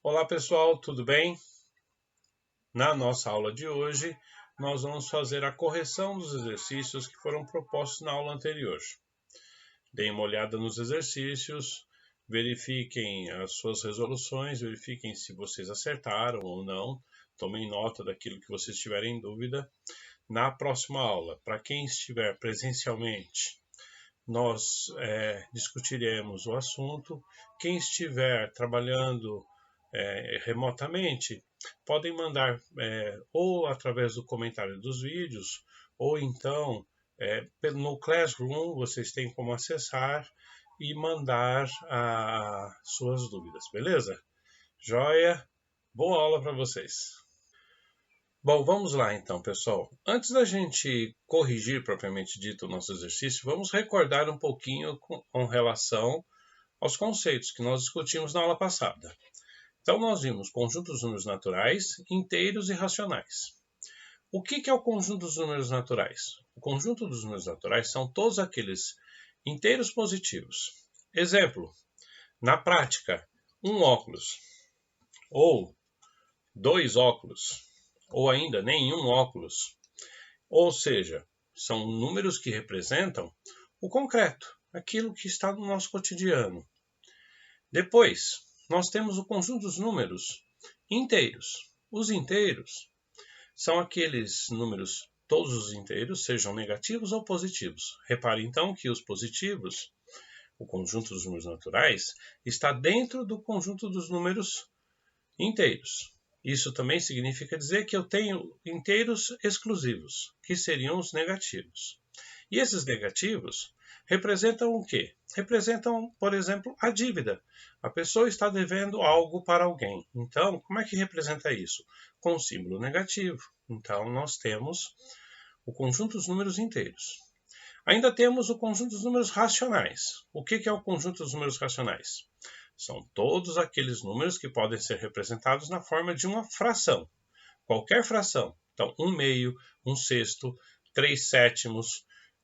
Olá pessoal, tudo bem? Na nossa aula de hoje, nós vamos fazer a correção dos exercícios que foram propostos na aula anterior. Deem uma olhada nos exercícios, verifiquem as suas resoluções, verifiquem se vocês acertaram ou não, tomem nota daquilo que vocês tiverem em dúvida. Na próxima aula, para quem estiver presencialmente, nós discutiremos o assunto. Quem estiver trabalhando remotamente, podem mandar ou através do comentário dos vídeos, ou então no Classroom vocês têm como acessar e mandar as suas dúvidas, beleza? Joia? Boa aula para vocês! Bom, vamos lá então, pessoal. Antes da gente corrigir propriamente dito o nosso exercício, vamos recordar um pouquinho com relação aos conceitos que nós discutimos na aula passada. Então, nós vimos conjunto dos números naturais, inteiros e racionais. O que é o conjunto dos números naturais? O conjunto dos números naturais são todos aqueles inteiros positivos. Exemplo, na prática, um óculos, ou dois óculos, ou ainda nenhum óculos. Ou seja, são números que representam o concreto, aquilo que está no nosso cotidiano. Depois, nós temos o conjunto dos números inteiros. Os inteiros são aqueles números, todos os inteiros, sejam negativos ou positivos. Repare então que os positivos, o conjunto dos números naturais, está dentro do conjunto dos números inteiros. Isso também significa dizer que eu tenho inteiros exclusivos, que seriam os negativos. E esses negativos representam o quê? Representam, por exemplo, a dívida. A pessoa está devendo algo para alguém. Então, como é que representa isso? Com um símbolo negativo. Então, nós temos o conjunto dos números inteiros. Ainda temos o conjunto dos números racionais. O que é o conjunto dos números racionais? São todos aqueles números que podem ser representados na forma de uma fração. Qualquer fração. Então, 1/2, 1/6, 3/7,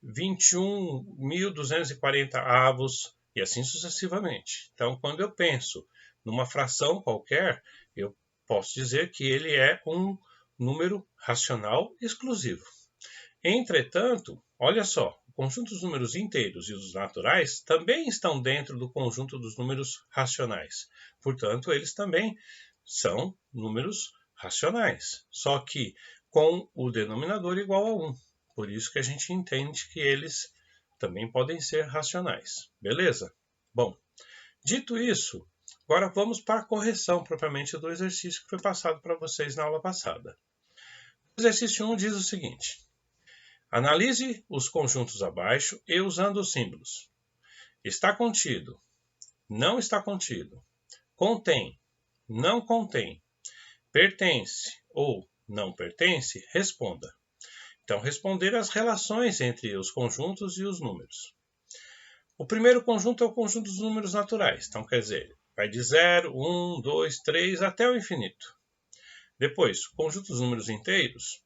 21.240 avos e assim sucessivamente. Então, quando eu penso numa fração qualquer, eu posso dizer que ele é um número racional exclusivo. Entretanto, olha só, o conjunto dos números inteiros e os naturais também estão dentro do conjunto dos números racionais. Portanto, eles também são números racionais, só que com o denominador igual a 1. Por isso que a gente entende que eles também podem ser racionais. Beleza? Bom, dito isso, agora vamos para a correção propriamente do exercício que foi passado para vocês na aula passada. O exercício 1 diz o seguinte: analise os conjuntos abaixo e usando os símbolos. Está contido, não está contido, contém, não contém, pertence ou não pertence, responda. Então, responder as relações entre os conjuntos e os números. O primeiro conjunto é o conjunto dos números naturais. Então, quer dizer, vai de 0, 1, 2, 3 até o infinito. Depois, o conjunto dos números inteiros,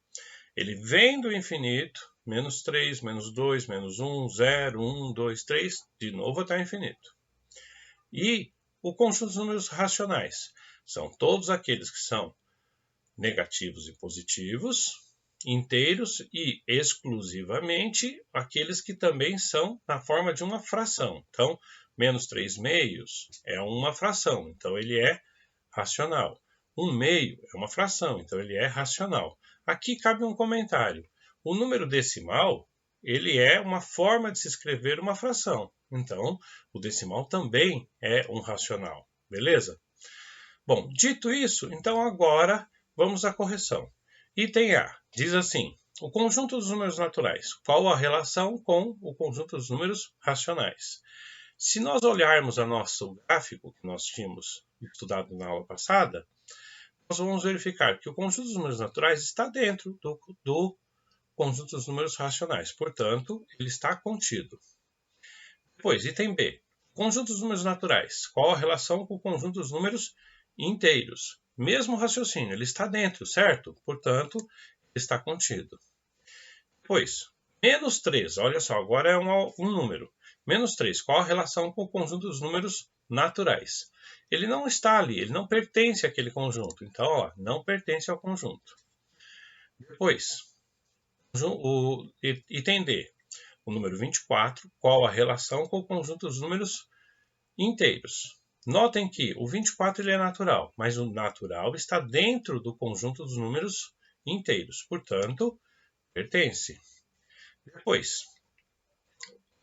ele vem do infinito, menos 3, menos 2, menos 1, 0, 1, 2, 3, de novo até o infinito. E o conjunto dos números racionais são todos aqueles que são negativos e positivos, inteiros e exclusivamente aqueles que também são na forma de uma fração. Então, menos 3/2 é uma fração, então ele é racional. 1/2 é uma fração, então ele é racional. Aqui cabe um comentário. O número decimal, ele é uma forma de se escrever uma fração. Então, o decimal também é um racional. Beleza? Bom, dito isso, então agora vamos à correção. Item A diz assim: o conjunto dos números naturais. Qual a relação com o conjunto dos números racionais? Se nós olharmos o nosso gráfico que nós tínhamos estudado na aula passada, nós vamos verificar que o conjunto dos números naturais está dentro do conjunto dos números racionais. Portanto, ele está contido. Depois, item B. Conjunto dos números naturais. Qual a relação com o conjunto dos números inteiros? Mesmo raciocínio, ele está dentro, certo? Portanto, está contido. Depois, menos 3. Olha só, agora é um número. Menos 3. Qual a relação com o conjunto dos números naturais. Ele não está ali, ele não pertence àquele conjunto. Então, ó, não pertence ao conjunto. Depois, o item D, o número 24, qual a relação com o conjunto dos números inteiros. Notem que o 24 ele é natural, mas o natural está dentro do conjunto dos números inteiros, portanto, pertence. Depois,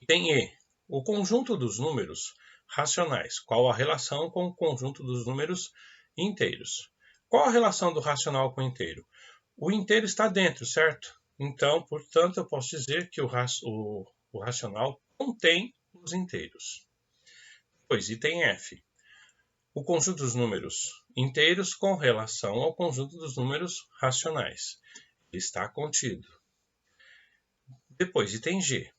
item E, o conjunto dos números racionais. Qual a relação com o conjunto dos números inteiros? Qual a relação do racional com o inteiro? O inteiro está dentro, certo? Então, portanto, eu posso dizer que o racional contém os inteiros. Depois, item F. O conjunto dos números inteiros com relação ao conjunto dos números racionais. Ele está contido. Depois, item G.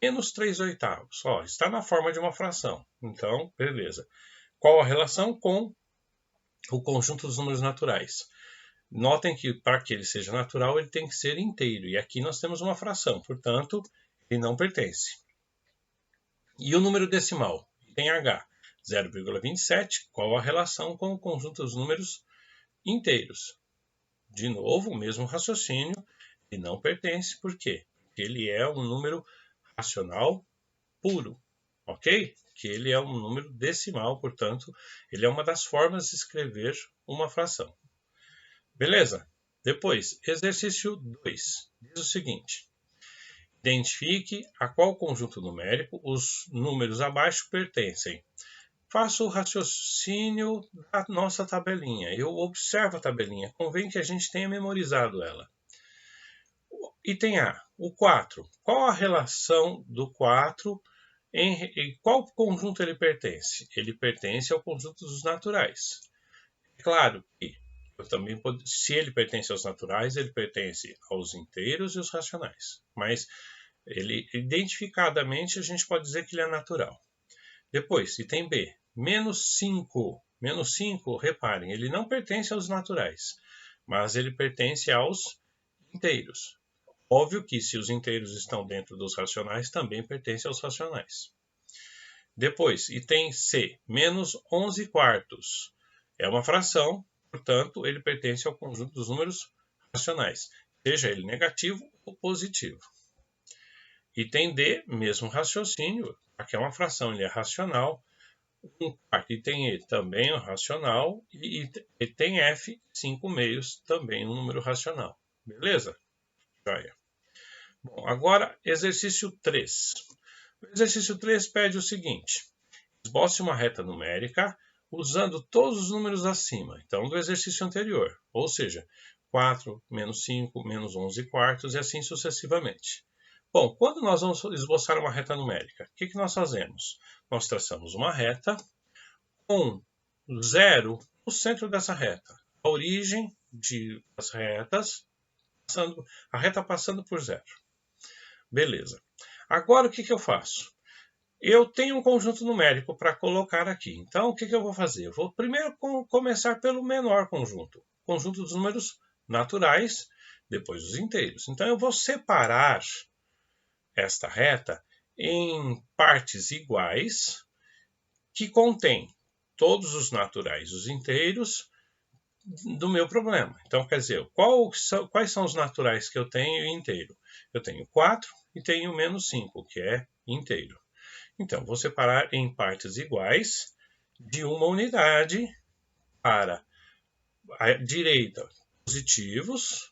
Menos 3/8. Ó, está na forma de uma fração. Então, beleza. Qual a relação com o conjunto dos números naturais? Notem que para que ele seja natural, ele tem que ser inteiro. E aqui nós temos uma fração, portanto, ele não pertence. E o número decimal? Item H. 0,27. Qual a relação com o conjunto dos números inteiros? De novo, o mesmo raciocínio. Ele não pertence, por quê? Porque ele é um número racional puro, ok? Que ele é um número decimal, portanto, ele é uma das formas de escrever uma fração. Beleza? Depois, exercício 2. Diz o seguinte. Identifique a qual conjunto numérico os números abaixo pertencem. Faça o raciocínio da nossa tabelinha. Eu observo a tabelinha. Convém que a gente tenha memorizado ela. Item A. O 4. Qual a relação do 4 em qual conjunto ele pertence? Ele pertence ao conjunto dos naturais. É claro que se ele pertence aos naturais, ele pertence aos inteiros e aos racionais. Mas ele, identificadamente, a gente pode dizer que ele é natural. Depois, item B. Menos 5. Menos 5, reparem, ele não pertence aos naturais, mas ele pertence aos inteiros. Óbvio que se os inteiros estão dentro dos racionais, também pertence aos racionais. Depois, item C. Menos 11/4. É uma fração, portanto, ele pertence ao conjunto dos números racionais, seja ele negativo ou positivo. Item D, mesmo raciocínio, aqui é uma fração, ele é racional. Item E também é racional. E item F, 5/2, também um número racional. Beleza? Joia. Bom, agora exercício 3. O exercício 3 pede o seguinte. Esboce uma reta numérica usando todos os números acima, então do exercício anterior, ou seja, 4, menos 5, menos 11/4 e assim sucessivamente. Bom, quando nós vamos esboçar uma reta numérica, o que nós fazemos? Nós traçamos uma reta com 0 no centro dessa reta. A origem das retas, a reta passando por 0. Beleza. Agora o que eu faço? Eu tenho um conjunto numérico para colocar aqui. Então, o que eu vou fazer? Eu vou primeiro começar pelo menor conjunto. Conjunto dos números naturais, depois os inteiros. Então, eu vou separar esta reta em partes iguais que contém todos os naturais e os inteiros do meu problema. Então, quer dizer, quais são os naturais que eu tenho inteiro? Eu tenho 4 e tenho menos 5, que é inteiro. Então, vou separar em partes iguais de uma unidade. Para a direita, positivos,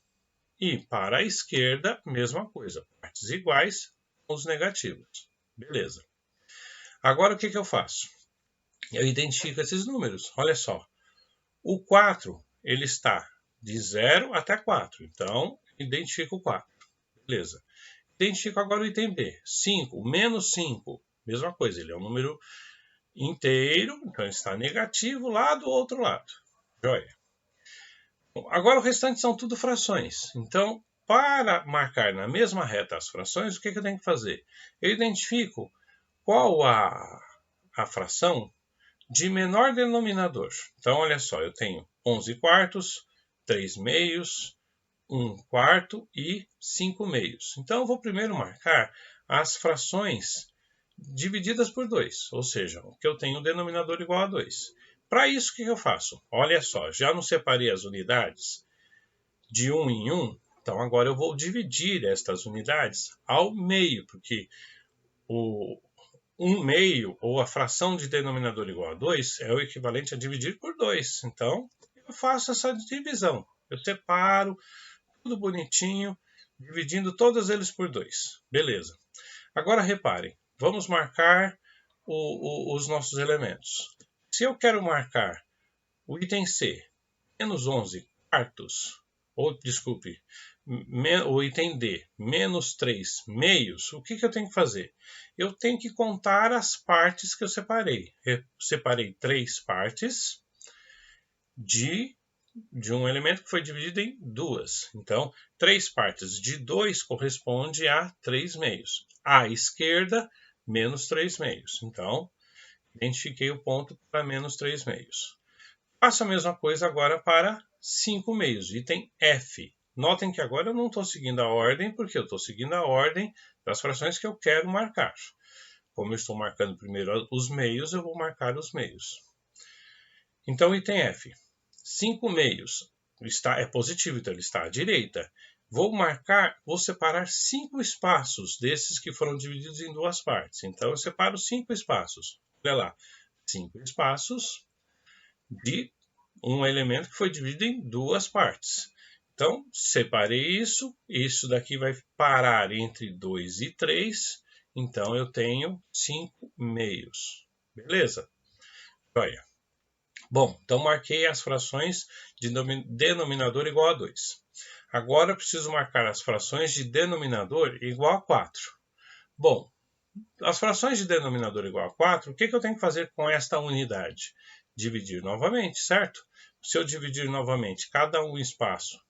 e para a esquerda, mesma coisa, partes iguais com os negativos. Beleza. Agora, o que eu faço? Eu identifico esses números. Olha só. O 4, ele está de 0 até 4. Então, identifico o 4. Beleza. Identifico agora o item B. 5, menos 5. Mesma coisa, ele é um número inteiro, então está negativo lá do outro lado. Joia. Bom, agora o restante são tudo frações. Então, para marcar na mesma reta as frações, o que eu tenho que fazer? Eu identifico qual a fração de menor denominador. Então, olha só, eu tenho 11/4, 3/2, 1/4 e 5/2. Então, eu vou primeiro marcar as frações divididas por 2, ou seja, o que eu tenho o denominador igual a 2. Para isso, o que eu faço? Olha só, já não separei as unidades de 1 em 1, então agora eu vou dividir estas unidades ao meio, porque o 1 meio, ou a fração de denominador igual a 2, é o equivalente a dividir por 2. Então, eu faço essa divisão. Eu separo tudo bonitinho, dividindo todos eles por 2. Beleza. Agora reparem, vamos marcar os nossos elementos. Se eu quero marcar o item C, menos 11 quartos, ou desculpe, o item D, menos 3 meios, o que eu tenho que fazer? Eu tenho que contar as partes que eu separei. Eu separei 3 partes de um elemento que foi dividido em 2. Então, 3 partes de 2 corresponde a 3 meios. À esquerda, menos 3 meios. Então, identifiquei o ponto para menos 3 meios. Faço a mesma coisa agora para 5 meios, item F. Notem que agora eu não estou seguindo a ordem, porque eu estou seguindo a ordem das frações que eu quero marcar. Como eu estou marcando primeiro os meios, eu vou marcar os meios. Então, item F. 5 meios é positivo, então ele está à direita. Vou separar 5 espaços desses que foram divididos em 2 partes. Então, eu separo 5 espaços. Olha lá, 5 espaços de um elemento que foi dividido em 2 partes. Então, separei isso. Isso daqui vai parar entre 2 e 3. Então, eu tenho 5 meios. Beleza? Olha. Bom, então marquei as frações de denominador igual a 2. Agora eu preciso marcar as frações de denominador igual a 4. Bom, as frações de denominador igual a 4, o que eu tenho que fazer com esta unidade? Dividir novamente, certo? Se eu dividir novamente cada um espaço,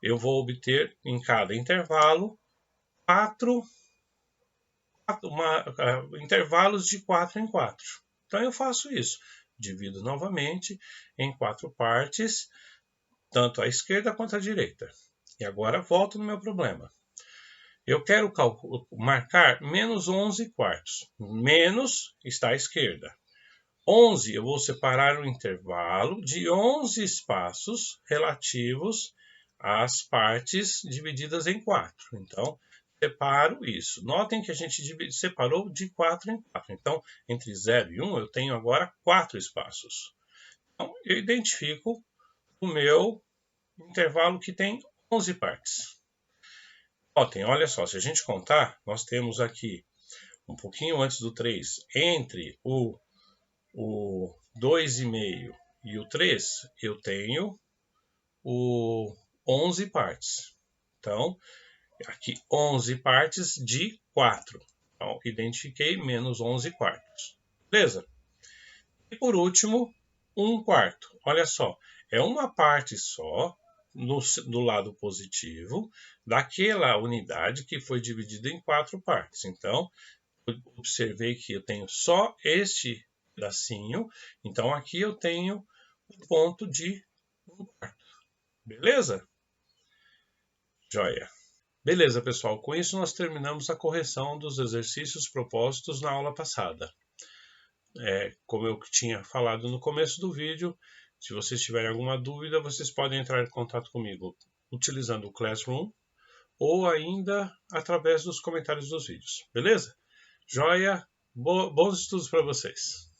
eu vou obter em cada intervalo intervalos de 4 em 4. Então eu faço isso. Divido novamente em 4 partes, tanto à esquerda quanto à direita. E agora volto no meu problema. Eu quero marcar menos 11 quartos. Menos está à esquerda. 11, eu vou separar o intervalo de 11 espaços relativos às partes divididas em 4. Então, separo isso. Notem que a gente separou de 4 em 4. Então, entre 0 e 1, eu tenho agora 4 espaços. Então, eu identifico o meu intervalo que tem 11 partes. Notem, olha só, se a gente contar, nós temos aqui, um pouquinho antes do 3, entre o 2,5 e o 3, eu tenho o 11 partes. Então, aqui 11 partes de 4. Então, identifiquei menos 11 quartos. Beleza? E por último, 1 quarto. Olha só, é uma parte só do lado positivo daquela unidade que foi dividida em 4 partes. Então, eu observei que eu tenho só este pedacinho. Então, aqui eu tenho o ponto de 1 quarto. Beleza? Joia. Beleza, pessoal. Com isso, nós terminamos a correção dos exercícios propostos na aula passada. Como eu tinha falado no começo do vídeo, se vocês tiverem alguma dúvida, vocês podem entrar em contato comigo utilizando o Classroom ou ainda através dos comentários dos vídeos. Beleza? Joia? Bons estudos para vocês!